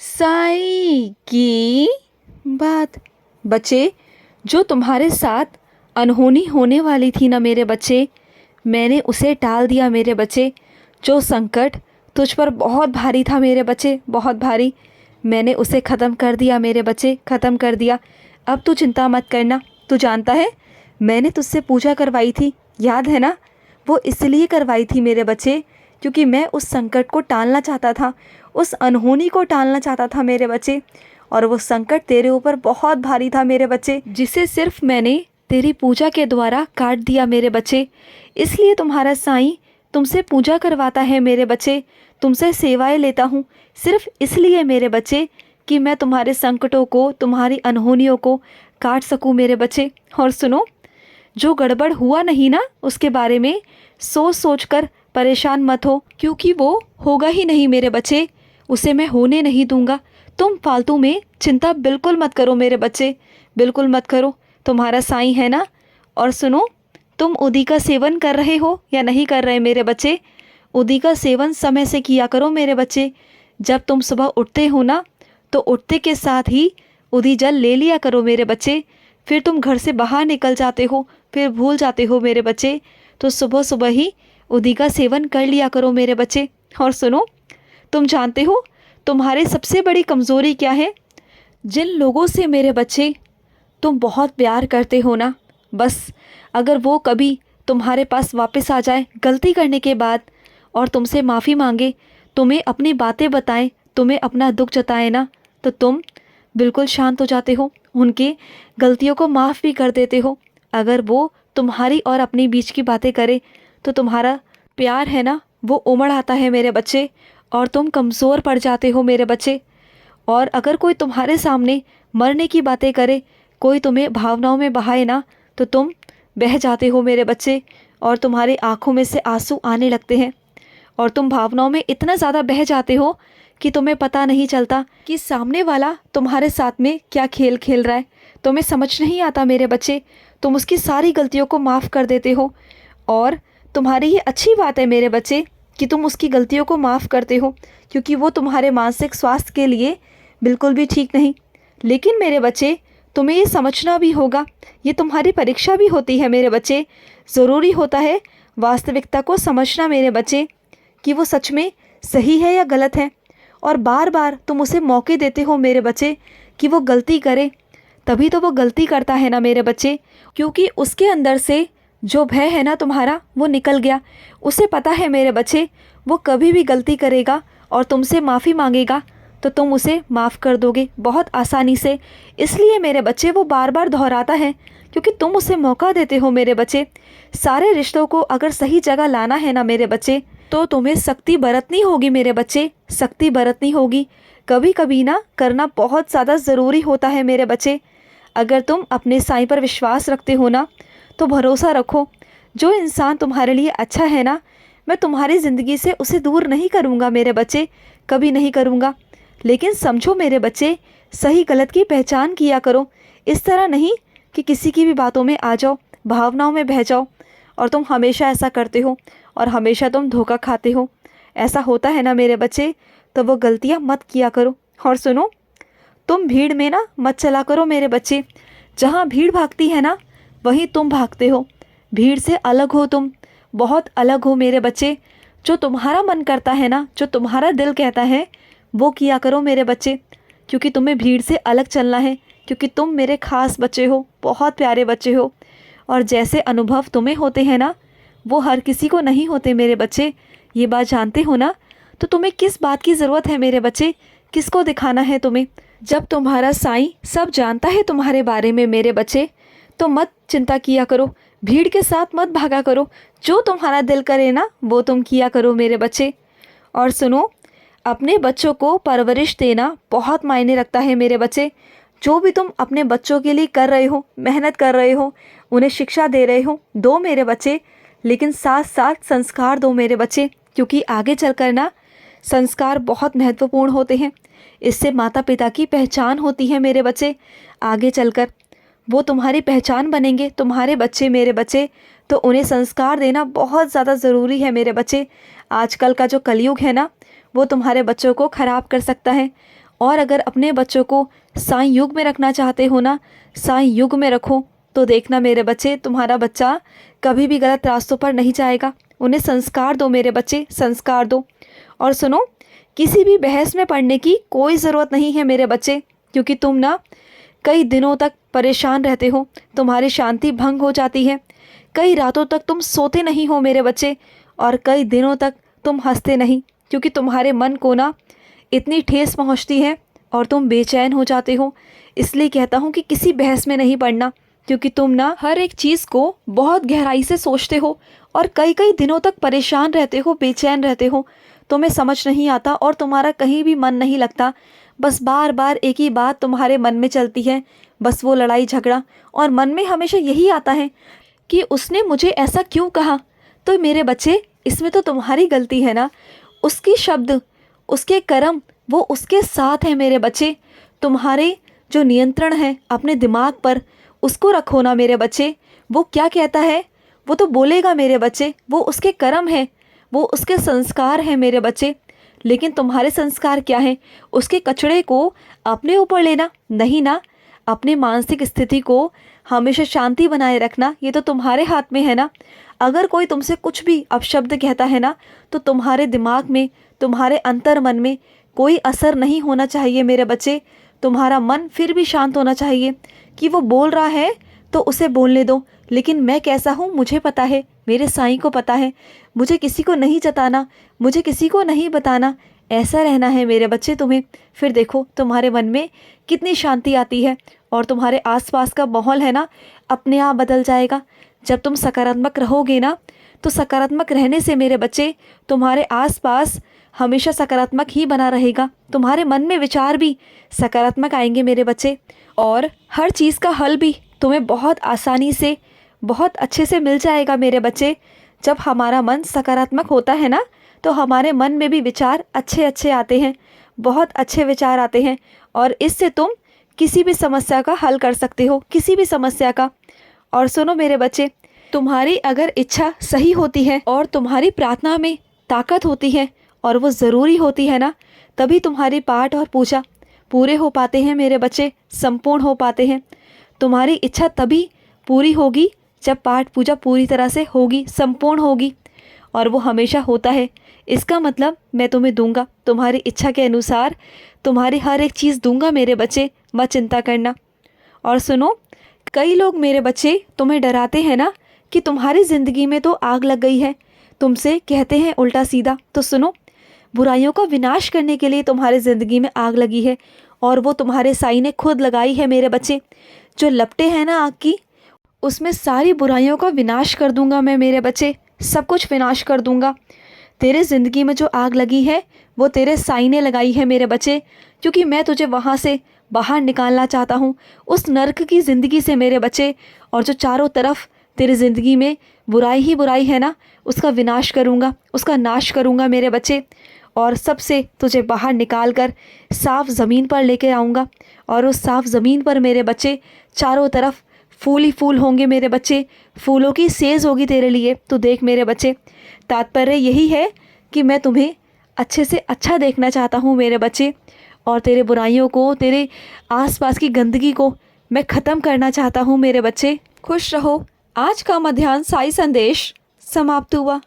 साईं की बात। बच्चे, जो तुम्हारे साथ अनहोनी होने वाली थी ना मेरे बच्चे, मैंने उसे टाल दिया मेरे बच्चे। जो संकट तुझ पर बहुत भारी था मेरे बच्चे, बहुत भारी, मैंने उसे ख़त्म कर दिया मेरे बच्चे, ख़त्म कर दिया। अब तू चिंता मत करना। तू जानता है मैंने तुझसे पूजा करवाई थी, याद है ना? वो इसलिए करवाई थी मेरे बच्चे क्योंकि मैं उस संकट को टालना चाहता था, उस अनहोनी को टालना चाहता था मेरे बच्चे। और वो संकट तेरे ऊपर बहुत भारी था मेरे बच्चे, जिसे सिर्फ मैंने तेरी पूजा के द्वारा काट दिया मेरे बच्चे। इसलिए तुम्हारा साईं तुमसे पूजा करवाता है मेरे बच्चे, तुमसे सेवाएं लेता हूँ, सिर्फ इसलिए मेरे बच्चे कि मैं तुम्हारे संकटों को, तुम्हारी अनहोनियों को काट सकूँ मेरे बच्चे। और सुनो, जो गड़बड़ हुआ नहीं ना, उसके बारे में सोच सोच कर परेशान मत हो, क्योंकि वो होगा ही नहीं मेरे बच्चे, उसे मैं होने नहीं दूंगा। तुम फालतू में चिंता बिल्कुल मत करो मेरे बच्चे, बिल्कुल मत करो। तुम्हारा साईं है ना। और सुनो, तुम उदी का सेवन कर रहे हो या नहीं कर रहे मेरे बच्चे? उदी का सेवन समय से किया करो मेरे बच्चे। जब तुम सुबह उठते हो ना, तो उठते के साथ ही उदी जल ले लिया करो मेरे बच्चे। फिर तुम घर से बाहर निकल जाते हो, फिर भूल जाते हो मेरे बच्चे, तो सुबह सुबह ही उदी का सेवन कर लिया करो मेरे बच्चे। और सुनो, तुम जानते हो तुम्हारी सबसे बड़ी कमज़ोरी क्या है? जिन लोगों से मेरे बच्चे तुम बहुत प्यार करते हो ना, बस अगर वो कभी तुम्हारे पास वापस आ जाए गलती करने के बाद और तुमसे माफ़ी मांगे, तुम्हें अपनी बातें बताएं, तुम्हें अपना दुख जताए ना, तो तुम बिल्कुल शांत हो जाते हो, उनके गलतियों को माफ़ भी कर देते हो। अगर वो तुम्हारी और अपने बीच की बातें करे तो तुम्हारा प्यार है ना, वो उमड़ आता है मेरे बच्चे, और तुम कमज़ोर पड़ जाते हो मेरे बच्चे। और अगर कोई तुम्हारे सामने मरने की बातें करे, कोई तुम्हें भावनाओं में बहाए ना, तो तुम बह जाते हो मेरे बच्चे, और तुम्हारी आंखों में से आंसू आने लगते हैं, और तुम भावनाओं में इतना ज़्यादा बह जाते हो कि तुम्हें पता नहीं चलता कि सामने वाला तुम्हारे साथ में क्या खेल खेल रहा है। तुम्हें समझ नहीं आता मेरे बच्चे, तुम उसकी सारी गलतियों को माफ़ कर देते हो। और तुम्हारी ये अच्छी बात है मेरे बच्चे कि तुम उसकी गलतियों को माफ़ करते हो, क्योंकि वो तुम्हारे मानसिक स्वास्थ्य के लिए बिल्कुल भी ठीक नहीं। लेकिन मेरे बच्चे, तुम्हें ये समझना भी होगा, ये तुम्हारी परीक्षा भी होती है मेरे बच्चे। ज़रूरी होता है वास्तविकता को समझना मेरे बच्चे, कि वो सच में सही है या गलत है। और बार बार तुम उसे मौके देते हो मेरे बच्चे कि वो गलती करे, तभी तो वो गलती करता है ना मेरे बच्चे, क्योंकि उसके अंदर से जो भय है ना तुम्हारा, वो निकल गया। उसे पता है मेरे बच्चे, वो कभी भी गलती करेगा और तुमसे माफ़ी मांगेगा तो तुम उसे माफ़ कर दोगे बहुत आसानी से। इसलिए मेरे बच्चे वो बार बार दोहराता है, क्योंकि तुम उसे मौका देते हो मेरे बच्चे। सारे रिश्तों को अगर सही जगह लाना है ना मेरे बच्चे, तो तुम्हें सख्ती बरतनी होगी मेरे बच्चे, सख्ती बरतनी होगी। कभी कभी ना करना बहुत ज़्यादा ज़रूरी होता है मेरे बच्चे। अगर तुम अपने साईं पर विश्वास रखते हो ना, तो भरोसा रखो, जो इंसान तुम्हारे लिए अच्छा है ना, मैं तुम्हारी ज़िंदगी से उसे दूर नहीं करूँगा मेरे बच्चे, कभी नहीं करूँगा। लेकिन समझो मेरे बच्चे, सही गलत की पहचान किया करो। इस तरह नहीं कि किसी की भी बातों में आ जाओ, भावनाओं में बह जाओ। और तुम हमेशा ऐसा करते हो और हमेशा तुम धोखा खाते हो। ऐसा होता है ना मेरे बच्चे, तो वो गलतियाँ मत किया करो। और सुनो, तुम भीड़ में ना मत चला करो मेरे बच्चे। जहाँ भीड़ भागती है ना, वहीं तुम भागते हो। भीड़ से अलग हो तुम, बहुत अलग हो मेरे बच्चे। जो तुम्हारा मन करता है ना, जो तुम्हारा दिल कहता है, वो किया करो मेरे बच्चे, क्योंकि तुम्हें भीड़ से अलग चलना है, क्योंकि तुम मेरे खास बच्चे हो, बहुत प्यारे बच्चे हो। और जैसे अनुभव तुम्हें होते हैं ना, वो हर किसी को नहीं होते मेरे बच्चे। ये बात जानते हो ना? तो तुम्हें किस बात की ज़रूरत है मेरे बच्चे, किसको दिखाना है तुम्हें? जब तुम्हारा साईं सब जानता है तुम्हारे बारे में मेरे बच्चे, तो मत चिंता किया करो, भीड़ के साथ मत भागा करो। जो तुम्हारा दिल करे ना, वो तुम किया करो मेरे बच्चे। और सुनो, अपने बच्चों को परवरिश देना बहुत मायने रखता है मेरे बच्चे। जो भी तुम अपने बच्चों के लिए कर रहे हो, मेहनत कर रहे हो, उन्हें शिक्षा दे रहे हो, दो मेरे बच्चे, लेकिन साथ साथ संस्कार दो मेरे बच्चे, क्योंकि आगे चलकर ना संस्कार बहुत महत्वपूर्ण होते हैं। इससे माता पिता की पहचान होती है मेरे बच्चे। आगे चलकर वो तुम्हारी पहचान बनेंगे, तुम्हारे बच्चे मेरे बच्चे, तो उन्हें संस्कार देना बहुत ज़्यादा ज़रूरी है मेरे बच्चे। आजकल का जो कलयुग है ना, वो तुम्हारे बच्चों को ख़राब कर सकता है। और अगर अपने बच्चों को साईं युग में रखना चाहते हो ना, साईं युग में रखो। तो देखना मेरे बच्चे, तुम्हारा बच्चा कभी भी गलत रास्तों पर नहीं जाएगा। उन्हें संस्कार दो मेरे बच्चे, संस्कार दो। और सुनो, किसी भी बहस में पड़ने की कोई ज़रूरत नहीं है मेरे बच्चे, क्योंकि तुम ना कई दिनों तक परेशान रहते हो, तुम्हारी शांति भंग हो जाती है। कई रातों तक तुम सोते नहीं हो मेरे बच्चे, और कई दिनों तक तुम हंसते नहीं, क्योंकि तुम्हारे मन को ना इतनी ठेस पहुंचती है और तुम बेचैन हो जाते हो। इसलिए कहता हूँ कि किसी बहस में नहीं पड़ना, क्योंकि तुम ना हर एक चीज़ को बहुत गहराई से सोचते हो और कई कई दिनों तक परेशान रहते हो, बेचैन रहते हो। तुम्हें समझ नहीं आता और तुम्हारा कहीं भी मन नहीं लगता। बस बार बार एक ही बात तुम्हारे मन में चलती है, बस वो लड़ाई झगड़ा। और मन में हमेशा यही आता है कि उसने मुझे ऐसा क्यों कहा। तो मेरे बच्चे, इसमें तो तुम्हारी गलती है ना। उसकी शब्द, उसके कर्म, वो उसके साथ है मेरे बच्चे। तुम्हारे जो नियंत्रण है अपने दिमाग पर, उसको रखो ना मेरे बच्चे। वो क्या कहता है वो तो बोलेगा मेरे बच्चे, वो उसके कर्म है, वो उसके संस्कार हैं मेरे बच्चे। लेकिन तुम्हारे संस्कार क्या हैं? उसके कचड़े को अपने ऊपर लेना नहीं ना। अपने मानसिक स्थिति को हमेशा शांति बनाए रखना, ये तो तुम्हारे हाथ में है ना। अगर कोई तुमसे कुछ भी अपशब्द कहता है ना, तो तुम्हारे दिमाग में, तुम्हारे अंतर मन में कोई असर नहीं होना चाहिए मेरे बच्चे। तुम्हारा मन फिर भी शांत होना चाहिए कि वो बोल रहा है तो उसे बोलने दो। लेकिन मैं कैसा हूँ मुझे पता है, मेरे साईं को पता है। मुझे किसी को नहीं जताना, मुझे किसी को नहीं बताना। ऐसा रहना है मेरे बच्चे तुम्हें। फिर देखो तुम्हारे मन में कितनी शांति आती है और तुम्हारे आसपास का माहौल है ना, अपने आप बदल जाएगा। जब तुम सकारात्मक रहोगे ना, तो सकारात्मक रहने से मेरे बच्चे तुम्हारे आसपास हमेशा सकारात्मक ही बना रहेगा। तुम्हारे मन में विचार भी सकारात्मक आएंगे मेरे बच्चे, और हर चीज़ का हल भी तुम्हें बहुत आसानी से, बहुत अच्छे से मिल जाएगा मेरे बच्चे। जब हमारा मन सकारात्मक होता है ना, तो हमारे मन में भी विचार अच्छे अच्छे आते हैं, बहुत अच्छे विचार आते हैं, और इससे तुम किसी भी समस्या का हल कर सकते हो, किसी भी समस्या का। और सुनो मेरे बच्चे, तुम्हारी अगर इच्छा सही होती है और तुम्हारी प्रार्थना में ताकत होती है और वो ज़रूरी होती है ना, तभी तुम्हारी पाठ और पूजा पूरे हो पाते हैं मेरे बच्चे, संपूर्ण हो पाते हैं। तुम्हारी इच्छा तभी पूरी होगी जब पाठ पूजा पूरी तरह से होगी, संपूर्ण होगी, और वो हमेशा होता है। इसका मतलब मैं तुम्हें दूंगा, तुम्हारी इच्छा के अनुसार तुम्हारी हर एक चीज़ दूंगा मेरे बच्चे, मत चिंता करना। और सुनो, कई लोग मेरे बच्चे तुम्हें डराते हैं ना कि तुम्हारी ज़िंदगी में तो आग लग गई है, तुमसे कहते हैं उल्टा सीधा। तो सुनो, बुराइयों का विनाश करने के लिए तुम्हारी ज़िंदगी में आग लगी है, और वो तुम्हारे साईं ने खुद लगाई है मेरे बच्चे। जो लपटें हैं ना आग की, उसमें सारी बुराइयों का विनाश कर दूंगा मैं मेरे बच्चे, सब कुछ विनाश कर दूंगा। तेरे ज़िंदगी में जो आग लगी है वो तेरे साईं ने लगाई है मेरे बच्चे, क्योंकि मैं तुझे वहाँ से बाहर निकालना चाहता हूँ, उस नर्क की ज़िंदगी से मेरे बच्चे। और जो चारों तरफ तेरी ज़िंदगी में बुराई ही बुराई है ना, उसका विनाश करूँगा, उसका नाश करूँगा मेरे बच्चे। और सबसे तुझे बाहर निकाल कर साफ़ ज़मीन पर लेके आऊँगा, और उस साफ़ ज़मीन पर मेरे बच्चे चारों तरफ फूल ही फूल होंगे मेरे बच्चे, फूलों की सेज होगी तेरे लिए। तो देख मेरे बच्चे, तात्पर्य यही है कि मैं तुम्हें अच्छे से अच्छा देखना चाहता हूँ मेरे बच्चे, और तेरे बुराइयों को, तेरे आसपास की गंदगी को मैं ख़त्म करना चाहता हूँ मेरे बच्चे। खुश रहो। आज का मध्याह्न साई संदेश समाप्त हुआ।